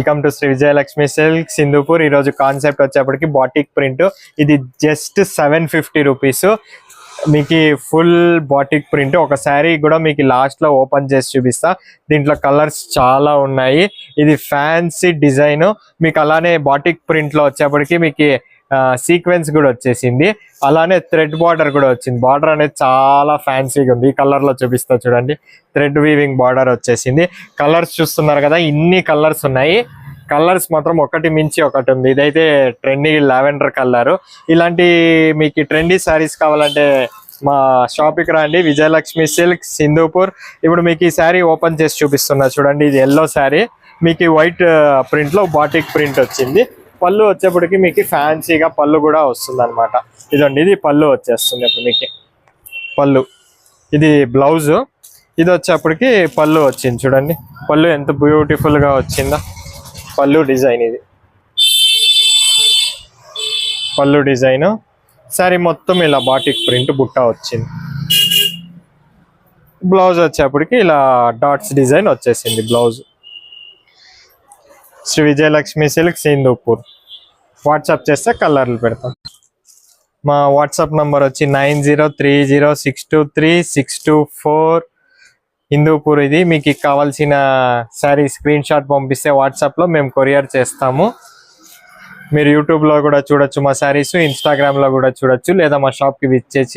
Welcome to Shri Vijayalakshmi silks Hindupur. ఈరోజు concept వచ్చేప్పటికి batik print. ఇది జస్ట్ 750 రూపీస్. మీకు ఫుల్ బాటిక్ ప్రింట్. ఒక శారీ కూడా మీకు లాస్ట్ లో ఓపెన్ చేసి చూపిస్తా. దీంట్లో కలర్స్ చాలా ఉన్నాయి. ఇది ఫ్యాన్సీ డిజైన్. మీకు అలానే బాటిక్ ప్రింట్ లో వచ్చేప్పటికి మీకు సీక్వెన్స్ కూడా వచ్చేసింది. అలానే థ్రెడ్ బార్డర్ కూడా వచ్చింది. బార్డర్ అనేది చాలా ఫ్యాన్సీగా ఉంది. ఈ కలర్ లో చూపిస్తా చూడండి. థ్రెడ్ వీవింగ్ బార్డర్ వచ్చేసింది. కలర్స్ చూస్తున్నారు కదా, ఇన్ని కలర్స్ ఉన్నాయి. కలర్స్ మాత్రం ఒకటి మించి ఒకటి ఉంది. ఇదైతే ట్రెండీ లావెండర్ కలర్. ఇలాంటి మీకు ట్రెండీ శారీస్ కావాలంటే మా షాప్కి రండి, విజయలక్ష్మి సిల్క్స్ హిందూపూర్. ఇప్పుడు మీకు ఈ శారీ ఓపెన్ చేసి చూపిస్తున్నా చూడండి. ఇది ఎల్లో శారీ, మీకు వైట్ ప్రింట్ లో బాటిక్ ప్రింట్ వచ్చింది. పళ్ళు వచ్చేప్పటికి మీకు ఫ్యాన్సీగా పళ్ళు కూడా వస్తుంది అనమాట. ఇదండి, ఇది పళ్ళు వచ్చేస్తుంది. ఇప్పుడు మీకు పళ్ళు, ఇది బ్లౌజ్. ఇది వచ్చేప్పటికి పళ్ళు వచ్చింది చూడండి. పళ్ళు ఎంత బ్యూటిఫుల్ గా వచ్చిందో. పళ్ళు డిజైన్, ఇది పళ్ళు డిజైన్. సారీ మొత్తం ఇలా బాటిక్ ప్రింట్ బుట్ట వచ్చింది. బ్లౌజ్ వచ్చేప్పటికి ఇలా డాట్స్ డిజైన్ వచ్చేసింది blouse. Shri Vijayalakshmi silks Hindupur. WhatsApp చేస్తే కలర్లు పెడతాం. మా వాట్సాప్ నంబర్ వచ్చి 9030623624 హిందూపూర్. ఇది మీకు కావాల్సిన శారీ స్క్రీన్ షాట్ పంపిస్తే వాట్సాప్లో మేము కొరియర్ చేస్తాము. మీరు యూట్యూబ్లో కూడా చూడొచ్చు మా శారీస్, ఇన్స్టాగ్రామ్లో కూడా చూడొచ్చు, లేదా మా షాప్కి విజిట్ చేసి